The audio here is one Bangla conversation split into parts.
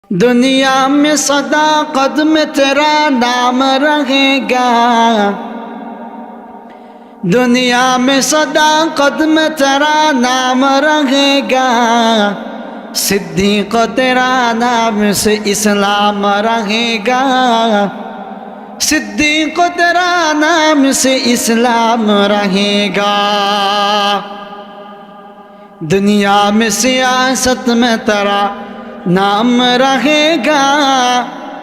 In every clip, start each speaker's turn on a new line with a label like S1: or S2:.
S1: दुनिया में सदा कदम तेरा नाम रहेगा। दुनिया में सदा कदम तेरा नाम रहेगा। सिद्दीक तेरा नाम से इस्लाम रहेगा। सिद्दीक तेरा नाम से इस्लाम रहेगा। दुनिया में सियासत में तेरा नाम रहेगा।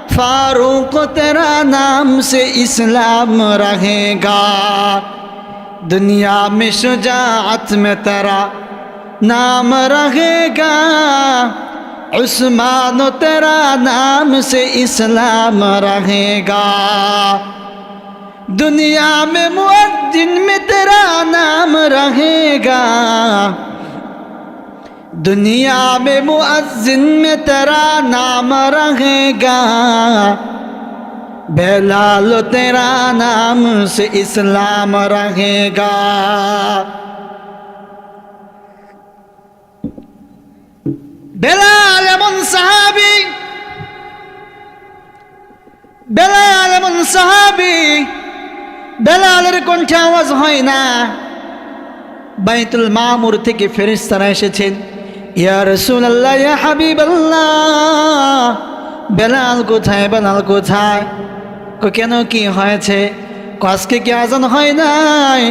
S1: फारूक तेरा नाम से इस्लाम रहेगा। दुनिया में शुजाअत में तेरा नाम रहेगा। उस्मान तेरा नाम से इस्लाम रहेगा। दुनिया में मुअज्जिन में तेरा नाम रहेगा। दुनिया में मुअज्जिन में तेरा नाम रहेगा। बेलाल तेरा नाम से इस्लाम रहेगा। बेलाल एमन साहाबी, बेलाल एमन साहाबी, বেলালের কণ্ঠে আওয়াজ হয় না। বাইতুল মামুর থেকে ফেরেশতারা এসেছেন। ইয়া রাসূলুল্লাহ, ইয়া হাবিবাল্লাহ, বেলাল কোথায়, বেলাল কোথায়? কেন, কি হয়েছে? আজকে কি আজান হয় নাই?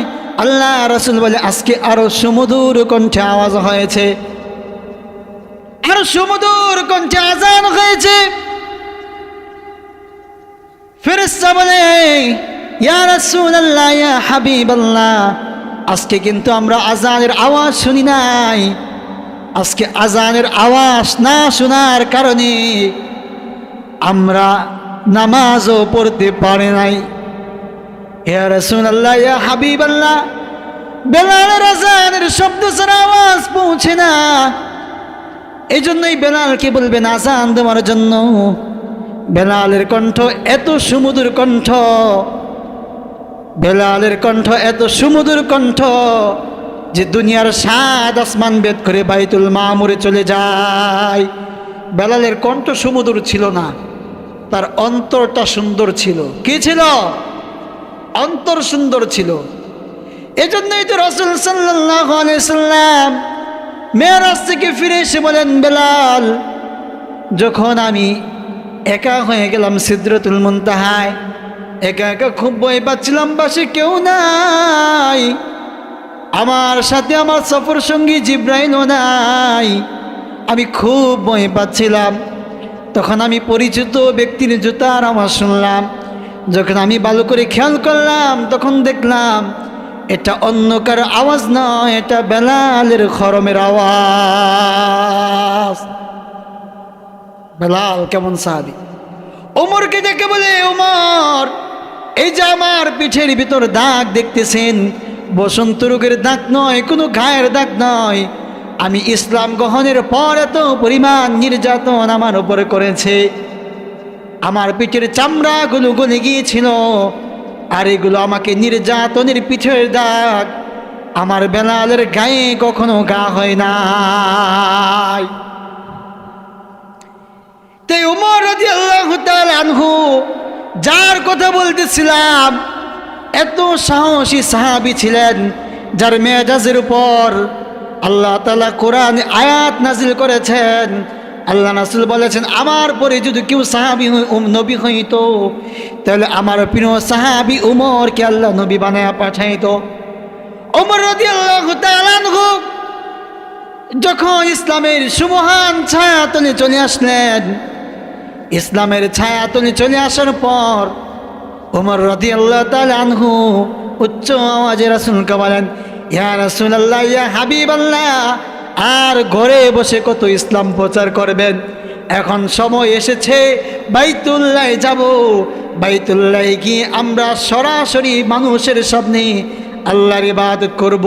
S1: আল্লাহ রাসূল বলে, আজকে আরো সুমধুর কণ্ঠে আওয়াজ হয়েছে, আরো সুমধুর কণ্ঠে আজান হয়েছে। ফেরেশতা বলে, ইয়া রাসূলুল্লাহ, ইয়া হাবিবাল্লাহ, আজকে কিন্তু আমরা আজানের আওয়াজ শুনি নাই। আজকে আজানের আওয়াজ না শোনার কারণে আমরা নামাজও পড়তে পারি নাই। ইয়া রাসূলুল্লাহ, ইয়া হাবিবাল্লাহ, বেলালের আজানের শব্দ ছাড়া আওয়াজ পৌঁছে না। এই জন্যই বেলালকে বলবেন আজান দেওয়ার জন্য। বেলালের কণ্ঠ এত সুমধুর কণ্ঠ, বেলালের কণ্ঠ এত সুমধুর কণ্ঠ যে দুনিয়ার 7 আসমান ভেদ করে বাইতুল মামুরে চলে যায়। বেলালের কণ্ঠ সুমধুর ছিল না, তার অন্তরটা সুন্দর ছিল। কি ছিল? অন্তর সুন্দর ছিল। এজন্যই তো রাসূল সাল্লাল্লাহু আলাইহি সাল্লাম মেরাজ থেকে ফিরে এসে বলেন, বেলাল, যখন আমি একা হয়ে গেলাম সিদরাতুল মুনতাহায়, একা একা খুব ভয় পাচ্ছিলাম, পাশে কেউ নাই, আমার সাথে আমার সফর সঙ্গী জিব্রাইলও নাই, আমি খুব ভয় পাচ্ছিলাম। তখন আমি পরিচিত ব্যক্তির জুতার আওয়াজ শুনলাম। যখন আমি ভালো করে খেয়াল করলাম, তখন দেখলাম এটা অন্য কারো আওয়াজ নয়, এটা বেলালের খরমের আওয়াজ। বেলাল কেমন সাহাবী! ওমরকে ডেকে বলে, ওমর, এই যে আমার পিঠের ভিতর দাগ দেখতেছেন, বসন্ত রোগের দাগ নয়, কোনো ঘায়ের দাগ নয়। আমি ইসলাম গ্রহণের পর এত পরিমাণ নির্যাতন আমার উপরে করেছে, আমার পিঠের চামড়াগুলো গলে গিয়েছিল, আর এগুলো আমাকে নির্যাতনের পিঠের দাগ। আমার বেলালের গায়ে কখনো গা হয় নাই। তাই ওমর রাদিয়াল্লাহু তাআলা আনহু, যার কথা বলতেছিলাম, এত সাহসী সাহাবী ছিলেন, যার মেজাজের উপর আল্লাহ তাআলা কোরআন আয়াত নাজিল করেছেন। আল্লাহ রাসূল বলেছেন, আমার পরে যদি কেউ সাহাবী নবী হইতো, তাহলে আমার প্রিয় সাহাবী উমরকে আল্লাহ নবী বানায়া পাঠাইতো। ওমর রাদিয়াল্লাহু তাআলা আনহু যখন ইসলামের সুমহান ছায়াতলে চলে আসলেন, ইসলামের ছায়াতলে চলে আসার পর ওমর রাদিয়াল্লাহু তাআলা আনহু উচ্চ আওয়াজে রাসূলকে বলেন, ইয়া রাসূলুল্লাহ, ইয়া হাবিবাল্লাহ, আর ঘরে বসে কত ইসলাম প্রচার করবেন? এখন সময় এসেছে বাইতুল্লাহ যাব। বাইতুল্লাহ গিয়ে আমরা সরাসরি মানুষের সামনে আল্লাহর ইবাদত করব।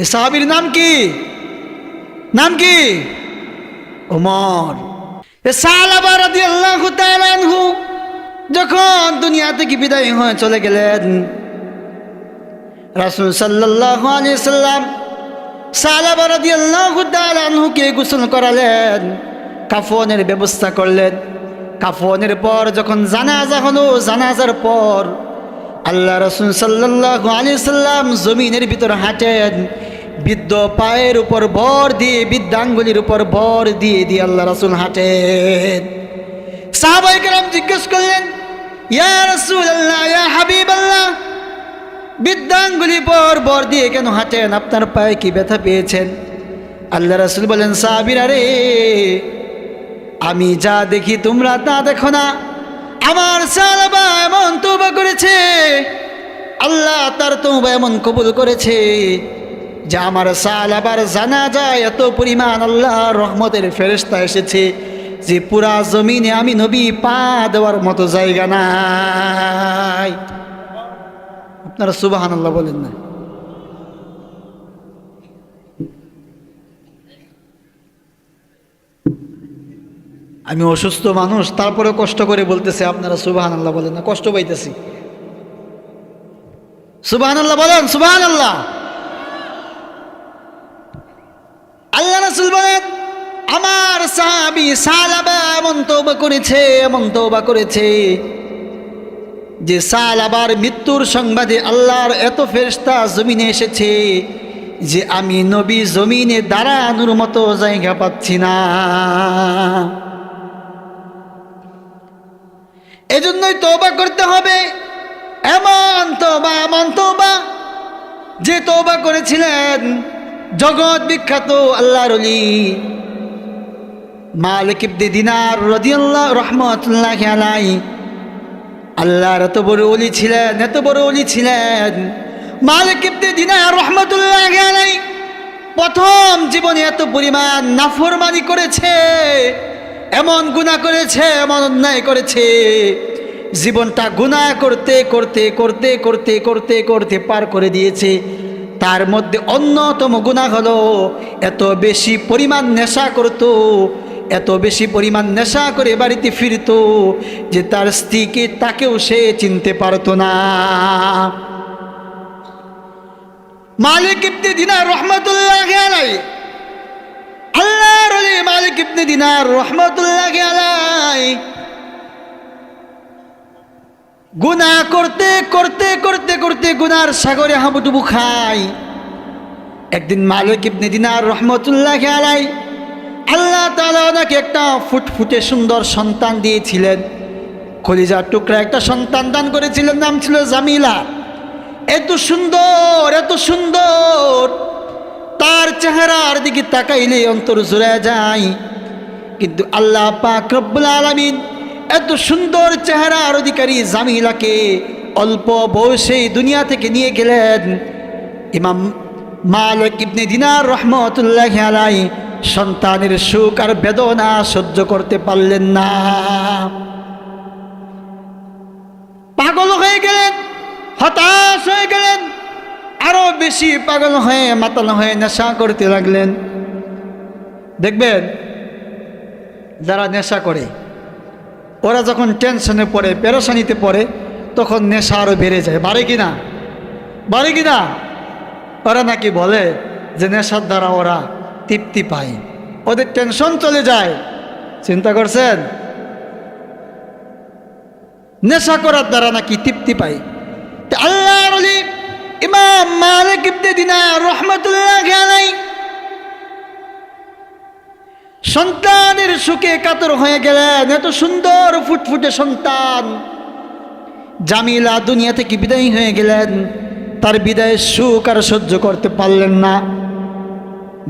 S1: এই সাহাবীর নাম কি? নাম কি? ওমর। সাহাবা রাদিয়াল্লাহু তাআলা আনহু যখন দুনিয়া থেকে বিদায় হয়ে চলে গেলেন, রাসূল সাল্লাল্লাহু আলাইহি সাল্লাম সালাবা রাদিয়াল্লাহু তাআলা আনহুকে গোসল করালেন, কাফনের ব্যবস্থা করলেন। কাফনের পর যখন জানাজা হলো, জানাজার পর আল্লাহ রাসূল সাল্লাল্লাহু আলাইহি সাল্লাম জমিনের ভিতর হাঁটেন, বৃদ্ধ পায়ের উপর ভর দিয়ে, বৃদ্ধাঙ্গুলির উপর ভর দিয়ে দিয়ে আল্লাহ রাসূল হাঁটেন। সাহাবায়ে কেরাম জিজ্ঞেস করলেন, ইয়া রাসূলুল্লাহ, ইয়া হাবিবাল্লাহ, বৃদ্ধাঙ্গুলি পর ভর দিয়ে কেন হাঁটেন? আপনার পায়ে কি ব্যথা পেয়েছেন? আল্লাহ রাসূল বলেন, সাহাবীরা রে, আমি যা দেখি তোমরা তা দেখো না। আমার সালাবা এমন তওবা করেছে, আল্লাহ তার তওবা এমন কবুল করেছে যে আমার সালাবার জানাজায় এত পরিমাণ আল্লাহর রহমতের ফেরেশতা এসেছে যে পুরা জমিনে আমি নবী পা দেওয়ার মতো জায়গা নাই। আপনারা সুবহানাল্লাহ বলেন না? আমি অসুস্থ মানুষ, তারপরে কষ্ট করে বলতেছে, আপনারা সুবহানাল্লাহ বলেন না? কষ্ট পাইতেছি। সুবহানাল্লাহ বলেন, সুবহানাল্লাহ। আল্লাহ রাসূল বলেন, আমার সাহাবী সালাবা এমন তওবা করেছে, এমন তওবা করেছে যে সালাবার মৃত্যুর সংবাদে আল্লাহর এত ফেরেশতা জমিনে এসেছে যে আমি নবী জমিনে দাঁড়ানোর মতো জায়গা পাচ্ছি না। এজন্যই তওবা করতে হবে, এমন তওবা যে তওবা করেছিলেন জগৎ বিখ্যাত আল্লাহর ওলি মালিক ইবনে দিনার রাদিয়াল্লাহু রাহমাতুল্লাহি আলাইহি। আল্লাহর এত বড় ওলি ছিলেন, এত বড় ওলি ছিলেন মালিক ইবনে দিনার রাহমাতুল্লাহি আলাইহি। প্রথম জীবনে এত পরিমাণ নাফরমানি করেছে, এমন গুনাহ করেছে, এমন অন্যায় করেছে, জীবনটা গুনাহ করতে করতে করতে করতে করতে করতে পার করে দিয়েছে। তার মধ্যে অন্যতম গুনাহ হলো এত বেশি পরিমাণ নেশা করত, এত বেশি পরিমাণ নেশা করে বাড়িতে ফিরত যে তার স্ত্রীকে তাকেও সে চিনতে পারত না। মালিক ইবনে দিনার রাহমাতুল্লাহি আলাইহি, আল্লাহর ওলি মালিক ইবনে দিনার রাহমাতুল্লাহি আলাইহি গুনাহ করতে করতে করতে করতে গুনার সাগরে হাবুডুবু খায়। একদিন মালিক ইবনে দিনার রাহমাতুল্লাহি আলাইহি আল্লাহ তাআলা ওনাকে একটা ফুটফুটে সুন্দর সন্তান দিয়েছিলেন, কলিজার টুকরা একটা সন্তান দান করেছিলেন, নাম ছিল জামিলা। এত সুন্দর, এত সুন্দর, তার চেহারার দিকে তাকাইলে অন্তর জুড়ে যায়। কিন্তু আল্লাহ পাক রব্বুল আলামিন এত সুন্দর চেহারার অধিকারী জামিলাকে অল্প বয়সেই দুনিয়া থেকে নিয়ে গেলেন। ইমাম মালিক ইবনে দিনার রাহমাতুল্লাহি আলাইহি সন্তানের সুখ আর বেদনা সহ্য করতে পারলেন না, পাগল হয়ে গেলেন, হতাশ হয়ে গেলেন, আরো বেশি পাগল হয়ে মাতাল হয়ে নেশা করতে লাগলেন। দেখবেন যারা নেশা করে ওরা যখন টেনশনে পড়ে, পেরেশানিতে পড়ে, তখন নেশা আরো বেড়ে যায়। বাড়ে কিনা? বাড়ে কিনা? ওরা নাকি বলে যে নেশার দ্বারা ওরা তৃপ্তি পায়, ওদের টেনশন চলে যায়। চিন্তা করছেন? নেশা করার দ্বারা নাকি তৃপ্তি পায়। আল্লাহর ওলি ইমাম মালিক ইবনে দিনার রাহমাতুল্লাহি আলাইহি সন্তানের সুখে কাতর হয়ে গেলেন। এত সুন্দর ফুটফুটে সন্তান জামিলা দুনিয়া থেকে বিদায় হয়ে গেলেন, তার বিদায়ের সুখ আর সহ্য করতে পারলেন না,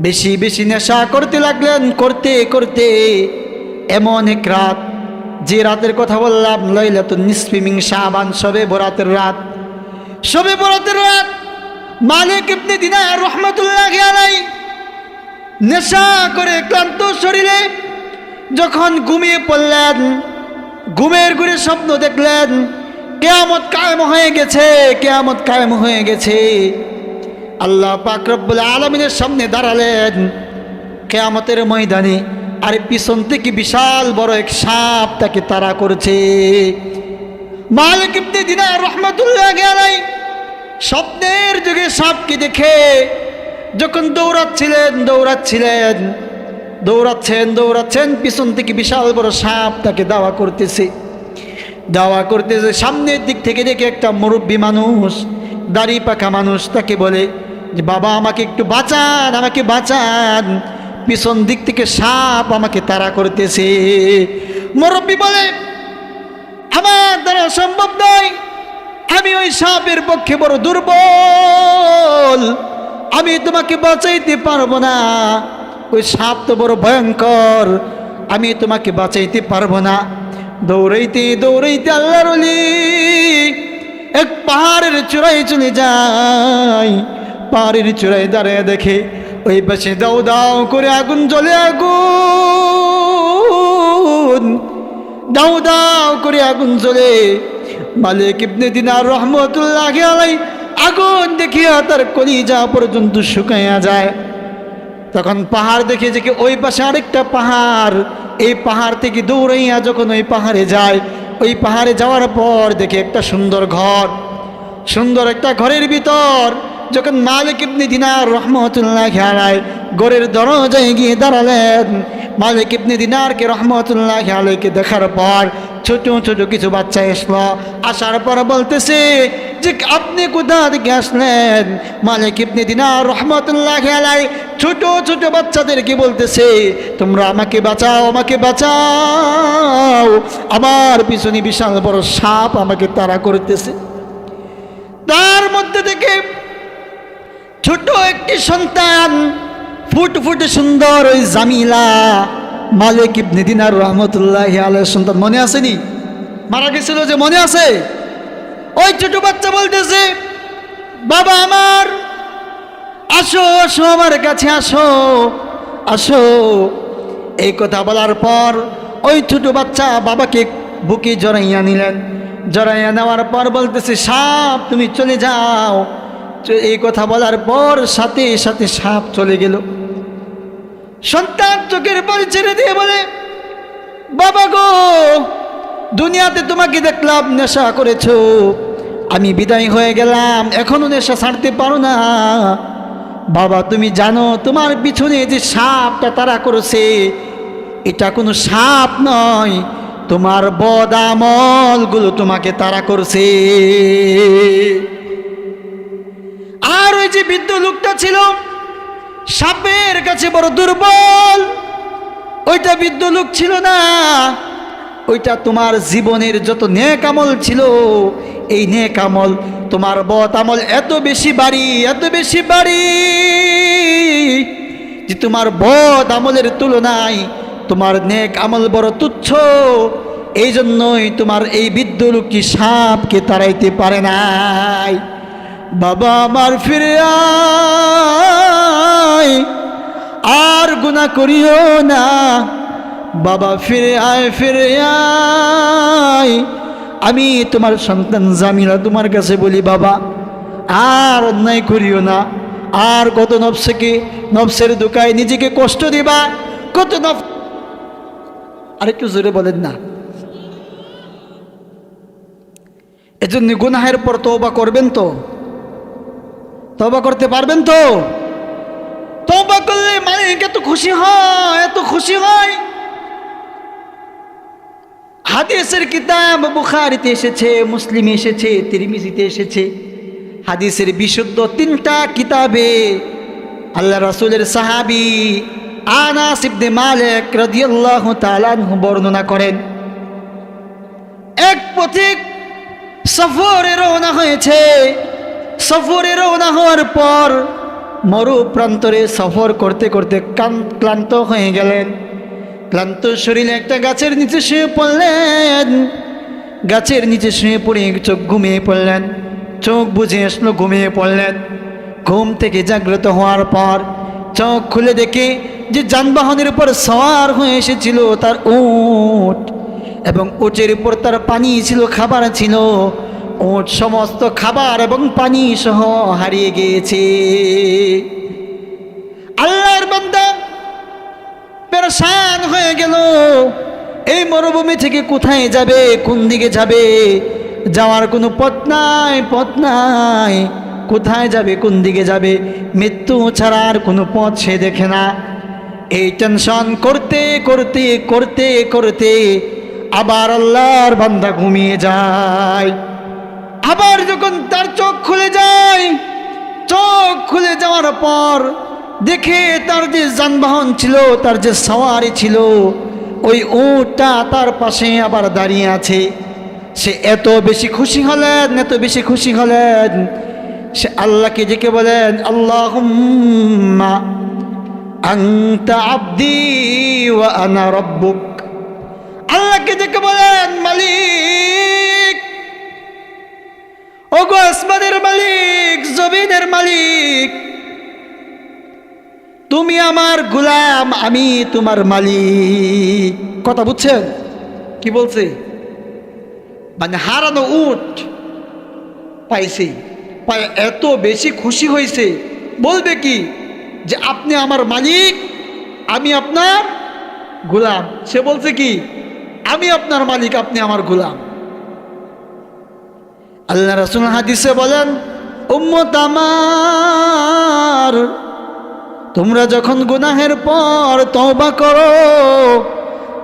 S1: বেশি বেশি নেশা করতে লাগলেন। করতে করতে এমন এক রাত, যে রাতের কথা বললাম লাইলাতুন নিসফি মিন শাবান, শবে বরাতের রাত, শবে বরাতের রাত, মালিক ইবনে দিনার রাহমাতুল্লাহি আলাইহি নেশা করে ক্লান্ত শরীরে যখন ঘুমিয়ে পড়লেন, ঘুমের ঘুরে স্বপ্ন দেখলেন কিয়ামত কায়েম হয়ে গেছে, কিয়ামত কায়েম হয়ে গেছে। আল্লাহ পাক রব্বুল আলামিনের সামনে দাঁড়ালেন কিয়ামতের ময়দানে, আর পিছন থেকে বিশাল বড় এক সাপ তাকে তাড়া করছে। মালিক ইবনে দিনার রাহমাতুল্লাহি আলাইহি স্বপ্নের যুগে সাপকে দেখে যখন দৌড়াচ্ছেন, পিছন থেকে বিশাল বড় সাপ তাকে দাওয়া করতেছে। সামনের দিক থেকে দেখে একটা মুরব্বী মানুষ, দাড়ি পাকা মানুষ, তাকে বলে যে বাবা আমাকে একটু বাঁচান, পিছন দিক থেকে সাপ আমাকে তাড়া করতেছে। মুরব্বী বলে আমার দ্বারা সম্ভব নয়, আমি ওই সাপের পক্ষে বড় দুর্বল, আমি তোমাকে বাঁচাইতে পারবো না, ওই সাপ তো বড় ভয়ঙ্কর, আমি তোমাকে বাঁচাইতে পারবো না। দৌড়াইতে আল্লাহর ওলি এক পাহাড়ের চূড়ায় চলে যায়। পাহাড়ের চূড়ায় দাঁড়িয়ে দেখে ওই পাশে দাও দাও করে আগুন জ্বলে, আগুন জ্বলে। মালিক ইবনে দিনার রহমতুল্লাহি আলাইহি আগুন দেখিয়া তার কলিজা পর্যন্ত শুকাইয়া যায়। তখন পাহাড় দেখে যে ওই পাশে আরেকটা পাহাড়, এই পাহাড় থেকে দৌড়াইয়া যখন ওই পাহাড়ে যায়, ওই পাহাড়ে যাওয়ার পর দেখে একটা সুন্দর একটা ঘরের ভিতর যখন মালিক ইবনে দিনার রহমতুল্লাহি আলাইহি ঘরের দরজায় গিয়ে দাঁড়ালেন, মালিক ইবনে দিনারকে রহমতুল্লাহি আলাইহিকে দেখার পর ছোট ছোট কিছু বাচ্চা আসার পর বলতেছে যে আপনি কোথা থেকে আসলেন? মালিক ইবনে দিনার রহমতুল্লাহি আলাইহি ছোট ছোট বাচ্চাদেরকে বলতেছে তোমরা আমাকে বাঁচাও, আমার পিছনে বিশাল বড় সাপ আমাকে তাড়া করতেছে। তার মধ্যে থেকে ছোট একটি সন্তান, ফুটফুটে সুন্দর ওই জামিলা, মালিক ইবনে দিনার রহমতুল্লাহি আলাইহির সন্তান, মনে আসেনি? মারা গেছিল যে, মনে আছে? ওই ছোট বাচ্চা বলতেছে বাবা আমার, আসো আমার কাছে আসো। এই কথা বলার পর ওই ছোট বাচ্চা বাবাকে বুকে জড়াইয়া নিলেন। জড়াইয়া নেওয়ার পর বলতেছে সাপ তুমি চলে যাও। এই কথা বলার পর সাথে সাথে সাপ চলে গেল। সন্তান চোখের পানি ছেড়ে দিয়ে বলে বাবা গো, দুনিয়াতে তোমাকে দেখলাম নেশা করেছো, আমি বিদায় হয়ে গেলাম, এখনো নেশা ছাড়তে পারো না। বাবা তুমি জানো তোমার পিছনে যে সাপটা তাড়া করেছে, এটা কোনো সাপ নয়, তোমার বদ আমলগুলো তোমাকে তাড়া করছে। আর ওই যে বৃদ্ধ লোকটা ছিল সাপের কাছে বড় দুর্বল, ওইটা বৃদ্ধ লোক ছিল না, ওইটা তোমার জীবনের যত নেক আমল ছিল, এই নেক আমল তোমার বদ আমল এত বেশি বাড়ি যে তোমার বদ আমলের তুলনায় তোমার নেক আমল বড় তুচ্ছ। এই জন্যই তোমার এই বৃদ্ধ লোকটি সাপকে তাড়াইতে পারে নাই। বাবা আমার ফিরে আয়, আর গুনাহ করিও না। বাবা ফিরে আয়, আমি তোমার সন্তান জামিলা তোমার কাছে বলি বাবা আর অন্যায় করিও না। আর কত নফসের দোকায় নিজেকে কষ্ট দিবা, কত আরেকটু জোরে বলেন না। এজন্য গুনাহের পর তওবা করবেন তো? তওবা করতে পারবেন তো? তওবা করলে মালিক এত খুশি হয়। হাদিসের কিতাব বুখারীতে এসেছে, মুসলিমে এসেছে, তিরমিজিতে এসেছে। হাদিসের বিশুদ্ধ 3টা কিতাবে আল্লাহ রাসূলের সাহাবী আনাস ইবনে মালিক রাদিয়াল্লাহু তাআলা আনহু বর্ণনা করেন, এক পথিক সফরে রওনা হয়েছে। সফরে রওনা হওয়ার পর মরু প্রান্তরে সফর করতে করতে ক্লান্ত হয়ে গেলেন। ক্লান্ত শরীরে একটা গাছের নিচে শুয়ে পড়লেন। গাছের নিচে শুয়ে পড়ে চোখ ঘুমিয়ে পড়লেন। চোখ বুজে আসলো, ঘুমিয়ে পড়লেন। ঘুম থেকে জাগ্রত হওয়ার পর চোখ খুলে দেখে যে যানবাহনের উপর সওয়ার হয়ে এসেছিল তার উট, এবং উটের উপর তার পানি ছিল, খাবার ছিল। উট সমস্ত খাবার এবং পানি সহ হারিয়ে গিয়েছে। আল্লাহর বান্দা পেরেশান হয়ে গেল। এই মরুভূমি থেকে কোথায় যাবে, কোন দিকে যাবে? যাওয়ার কোনো পথ নাই। কোথায় যাবে, কোন দিকে যাবে, মৃত্যু ছাড়া আর কোনো পথ সে দেখে না। এই টেনশন করতে করতে করতে করতে আবার আল্লাহর বান্দা ঘুমিয়ে যায়। আবার যখন তার চোখ খুলে যায়, চোখ খুলে যাওয়ার পর দেখে তার যে যানবাহন ছিল, তার যে সওয়ারি ছিল, ওই উটটা তার পাশে আবার দাঁড়িয়ে আছে। সে এত বেশি খুশি হলেন, এত বেশি খুশি হলেন, সে আল্লাহকে ডেকে বলেন, আল্লাহুম্মা আনতা আবদি ওয়া আনা রাব্বুক। আল্লাহকে ডেকে বলেন, মালিক, ওগো আসমানের মালিক, জমিনের মালিক, তুমি আমার গোলাম, আমি তোমার মালিক। কথা বুঝছেন কি বলছে? মানে হারানো উট পাইছে, পায় এত বেশি খুশি হয়েছে, বলবে কি যে আপনি আমার মালিক, আমি আপনার গোলাম। সে বলছে কি, আমি আপনার মালিক, আপনি আমার গোলাম। আল্লাহ রাসূল হাদিসে বলেন, উম্মত আমার, তোমরা যখন গুনাহের পর তওবা করো,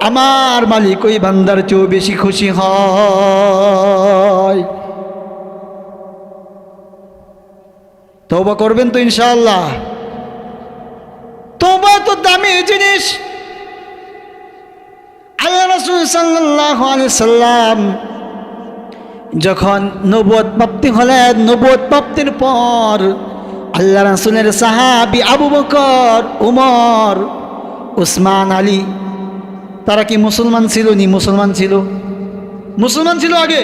S1: আমার মালিক ওই বান্দার চেয়েও বেশি খুশি হয়। তওবা করবেন তো ইনশাআল্লাহ? তওবা তো দামি জিনিস। আল্লাহ রাসূল সাল্লাল্লাহু আলাইহি সাল্লাম যখন নবুয়ত প্রাপ্তি হলেন, নবুয়ত প্রাপ্তির পর আল্লাহ রাসূলের সাহাবী আবু বকর, উমর, উসমান, আলী, তারা কি মুসলমান ছিল? নি মুসলমান ছিল? মুসলমান ছিল আগে?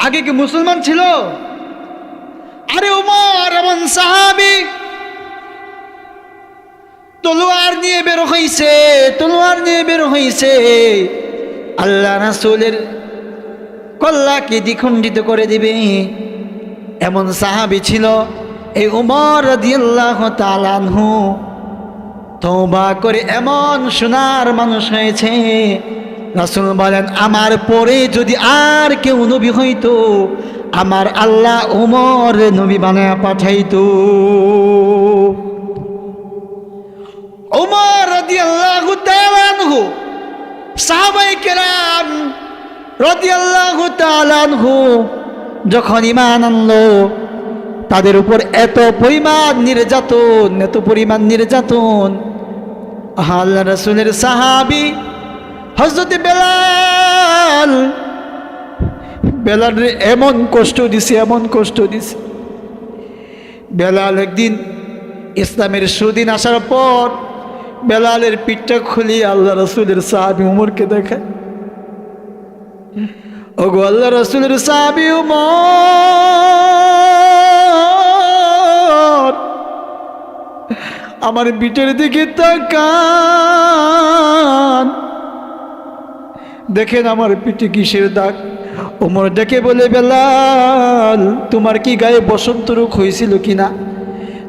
S1: আগে কি মুসলমান ছিল? আরে উমর এমন সাহাবী তলোয়ার নিয়ে বের হইছে, তলোয়ার নিয়ে বের হইছে, আল্লাহ রাসূলের কল্লাকে দ্বিখণ্ডিত করে দিবে, এমন সাহাবী ছিল এই উমর রাদিয়াল্লাহু তাআলা আনহু। তওবা করে এমন সোনার মানুষ হয়েছে, রাসূল বলেন, আমার পরে যদি আর কেউ নবী হইতো, আমার আল্লাহ উমর নবী বানায়া পাঠাইতো। উমর রাদিয়াল্লাহু তাআলা আনহু, সাহাবায়ে কেরাম রাদিয়াল্লাহু তাআলা আনহু যখন ঈমান আনলো, তাদের উপর এত পরিমাণ নির্যাতন, এত পরিমাণ নির্যাতন। আল্লাহ রাসূলের সাহাবী হযরত বেলাল, বেলালের এমন কষ্ট দিছে, এমন কষ্ট দিছে। বেলাল একদিন ইসলামের সুদিন আসার পর বেলালের পিঠটা খুলিয়ে আল্লাহ রাসূলের সাহাবী উমরকে দেখায়, ওগো আল্লাহ রাসূলের সাহাবী উমর, আমার পিঠের দিকে তাকান, দেখেন আমার পিঠে কিসের দাগ। উমর ডেকে বলে, বেলাল, তোমার কি গায়ে বসন্ত রোগ হয়েছিল কিনা?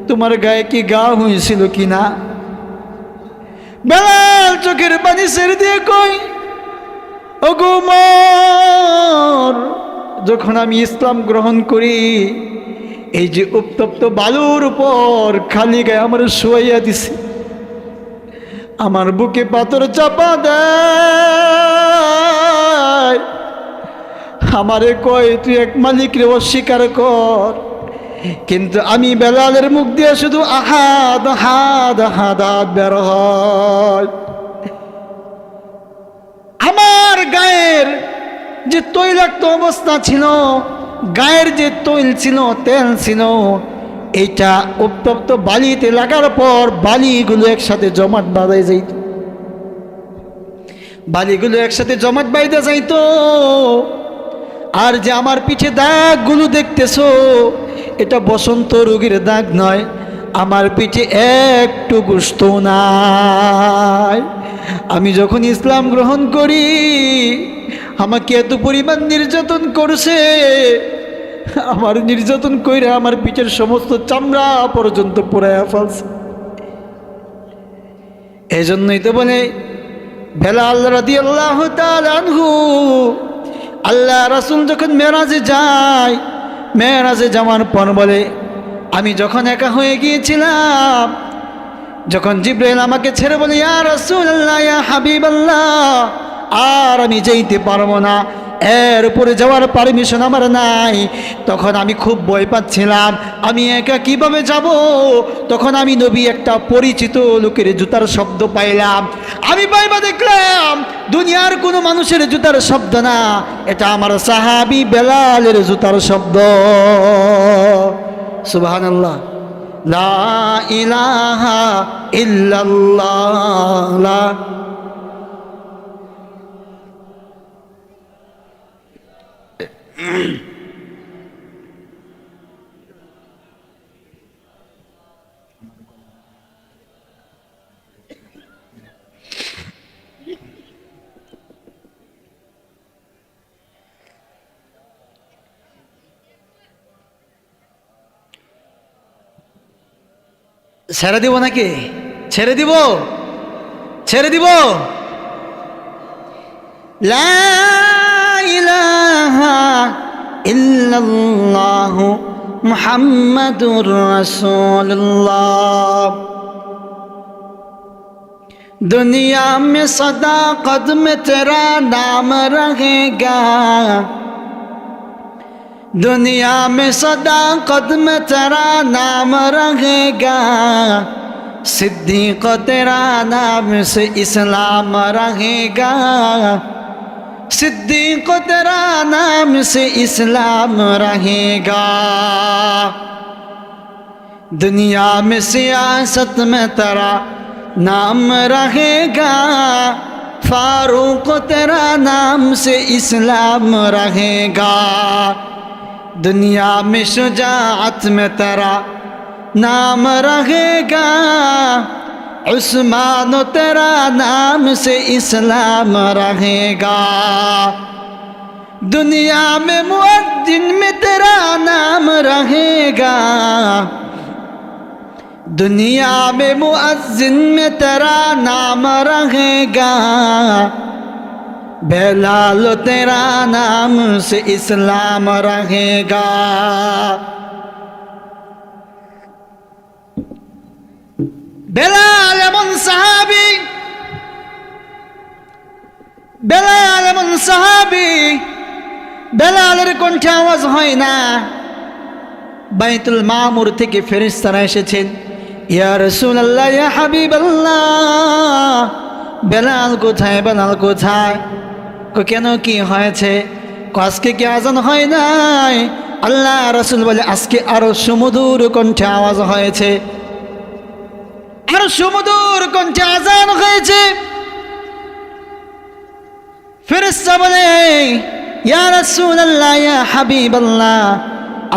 S1: তোমার গায়ে কি গা হয়েছিল কিনা? বেলাল চোখের পানি ছেড়ে দিয়ে কয়, ওগো উমর, যখন আমি ইসলাম গ্রহণ করি, এই যে উত্তপ্ত বালুর উপর খালি গায়ে আমার শুয়াইয়া দিছে, আমার বুকে পাথর চাপা দেয়, আমারে কয় তুই এক মালিকরে অস্বীকার কর, কিন্তু আমি বেলালের মুখ দিয়ে শুধু আহাদ আহাদ আহাদ বের হয়। আমার গায়ের যে তৈলাক্ত অবস্থা ছিল, গায়ের যে তৈল ছিল, তেল ছিল, এইটা উত্তপ্ত বালিতে লাগার পর বালিগুলো একসাথে জমাট বাঁধা যাইত, বালিগুলো একসাথে জমাট বাইধা যাইতো। আর যে আমার পিঠে দাগগুলো দেখতেছো, এটা বসন্ত রোগের দাগ নয়, আমার পিঠে একটু গোশত নাই। আমি যখন ইসলাম গ্রহণ করি, আমাকে এত পরিমাণ নির্যাতন করছে, আমার নির্যাতন কইরা আমার পিঠের সমস্ত চামড়া পর্যন্ত পোড়ায়া ফেলছে। এই জন্যই তো বলে বেলাল রাদিয়াল্লাহু তাআলা আনহু, আল্লাহ রাসূল যখন মেরাজে যায়, মেরাজে যাওয়ার পর বলে, আমি যখন একা হয়ে গিয়েছিলাম, যখন জিব্রাইল আমাকে ছেড়ে বলে, ইয়া রাসূলুল্লাহ, ইয়া হাবিবাল্লাহ, আর আমি যেতে পারবো না, এর উপরে যাওয়ার পারমিশন আমার নাই, তখন আমি খুব ভয় পাচ্ছিলাম, আমি একা কিভাবে যাব। তখন আমি নবী একটা পরিচিত লোকের জুতার শব্দ পাইলাম। আমি পাইবা দেখলাম দুনিয়ার কোনো মানুষের জুতার শব্দ না, এটা আমার সাহাবী বেলালের জুতার শব্দ। সুবহানাল্লাহ, লা ইলাহা ইল্লাল্লাহ। ছেড়ে দিব নাকি? ছেড়ে দিব, ছেড়ে দিব। লা ইলাহা ইল্লাল্লাহু মুহাম্মাদুর রাসূলুল্লাহ। दुनिया में सदा कदम तेरा नाम रहेगा, दुनिया में सदा कदम तेरा नाम रहेगा, सिद्दीक तेरा नाम से इस्लाम रहेगा, सिद्दीक तेरा नाम से इस्लाम रहेगा। दुनिया में सियासत में तेरा नाम रहेगा, फारूक तेरा नाम से इस्लाम रहेगा। दुनिया में शुजाअत में तेरा नाम रहेगा, उस्मान तेरा नाम से इस्लाम रहेगा। दुनिया में मुअज्जिन में तेरा नाम रहेगा, दुनिया में मुअज्जिन में तेरा नाम रहेगा, बेलाल तेरा नाम से इस्लाम रहेगा। বেলাল এমন সাহাবী, বেলাল এমন সাহাবী, বেলালের কণ্ঠে আওয়াজ হয় না। বাইতুল মামুর থেকে ফেরেশতারা এসেছেন, ইয়া রাসূলুল্লাহ, ইয়া হাবিবাল্লাহ, বেলাল কোথায়, বেলাল কোথায়? কেন, কি হয়েছে? আজকে কি আজান হয় নাই? আল্লাহ রাসূল বলে, আজকে আরো সুমধুর কণ্ঠে আওয়াজ হয়েছে, আরো সুমধুর কণ্ঠে আজান হয়েছে। ফেরেশতা বলে, ইয়া রাসূলুল্লাহ, ইয়া হাবিবাল্লাহ,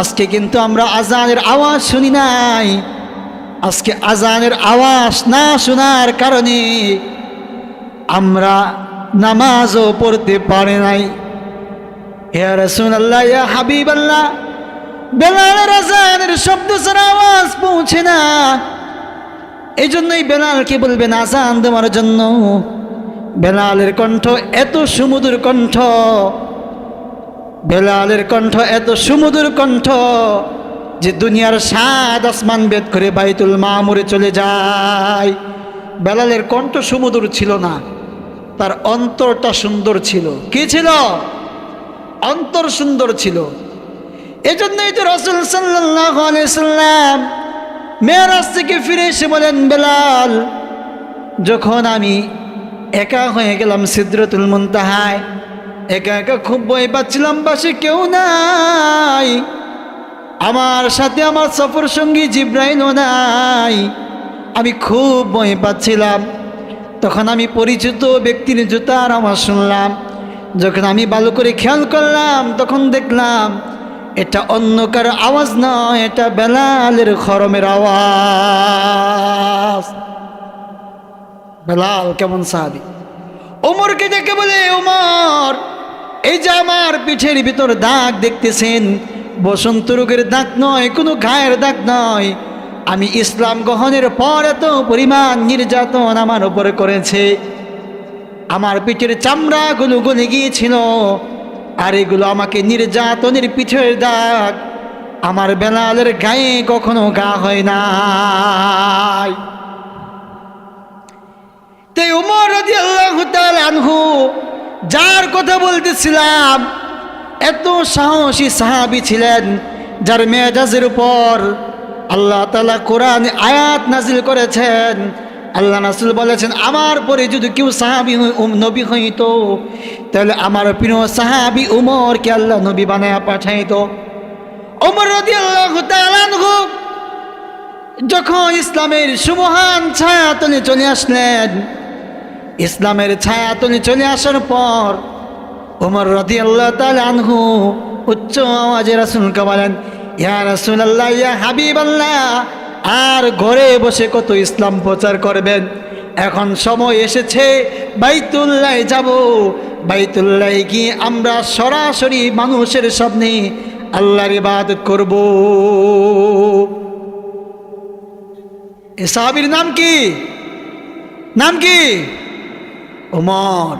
S1: আজকে কিন্তু আমরা আজানের আওয়াজ শুনি নাই। আজকে আজানের আওয়াজ না শোনার কারণে আমরা নামাজও পড়তে পারি নাই। ইয়া রাসূলুল্লাহ, ইয়া হাবিবাল্লাহ, বেলালের আজানের শব্দ ছাড়া আওয়াজ পৌঁছে না, এই জন্যই বেলালকে বলবেন আজান দেওয়ার জন্য। বেলালের কণ্ঠ এত সুমধুর কণ্ঠ, বেলালের কণ্ঠ এত সুমধুর কণ্ঠ যে দুনিয়ার 7 আসমান ভেদ করে বাইতুল মামুরে চলে যায়। বেলালের কণ্ঠ সুমধুর ছিল না, তার অন্তরটা সুন্দর ছিল। কি ছিল? অন্তর সুন্দর ছিল। এজন্যই তো রাসূল সাল্লাল্লাহু আলাইহি সাল্লাম মেরাজ থেকে ফিরে এসে বলেন, বেলাল, যখন আমি একা হয়ে গেলাম সিদরাতুল মুনতাহায়, একা একা খুব ভয় পাচ্ছিলাম, পাশে কেউ নাই, আমার সাথে আমার সফর সঙ্গী জিব্রাইলও নাই, আমি খুব ভয় পাচ্ছিলাম। তখন আমি পরিচিত ব্যক্তির জুতার আওয়াজ শুনলাম। যখন আমি ভালো করে খেয়াল করলাম, তখন দেখলাম এটা অন্য কারো আওয়াজ নয়, এটা বেলালের খরমের আওয়াজ। বেলাল কেমন সাহাবী! ওমরকে ডেকে বলে, ওমর, এই যে আমার পিঠের ভিতর দাগ দেখতেছেন, বসন্ত রোগের দাগ নয়, কোনো ঘায়ের দাগ নয়। আমি ইসলাম গ্রহণের পর এত পরিমাণ নির্যাতন আমার উপরে করেছে, আমার পিঠের চামড়াগুলো গলে গিয়েছিল, আর এগুলো আমাকে নির্যাতনের পিঠের দাগ। আমার বেলালের গায়ে কখনো গা হয় নাই। তাই ওমর রাদিয়াল্লাহু তাআলা আনহু যার কথা বলতেছিলাম, এত সাহসী সাহাবী ছিলেন যার মেজাজের উপর আল্লাহ তাআলা কোরআন আয়াত নাজিল করেছেন। আল্লাহ রাসূল বলেছেন, আমার পরে যদি কেউ সাহাবী নবী হইতো তাহলে আমার প্রিয় সাহাবী উমরকে আল্লাহ নবী বানায়া পাঠাইতো। ওমর রাদিয়াল্লাহু তাআলা আনহু যখন ইসলামের সুমহান ছায়াতলে চলে আসলেন, ইসলামের ছায়াতলে চলে আসার পর ওমর রাদিয়াল্লাহু তাআলা আনহু উচ্চ আওয়াজে রাসূলকে বলেন, ইয়া রাসূলুল্লাহ, ইয়া হাবিবাল্লাহ, আর ঘরে বসে কত ইসলাম প্রচার করবেন? এখন সময় এসেছে বাইতুল্লাহে যাব। বাইতুল্লাহে গিয়ে আমরা সরাসরি মানুষের সামনে আল্লাহর ইবাদত করব। এ সাহাবীর নাম কি? নাম কি? ওমর।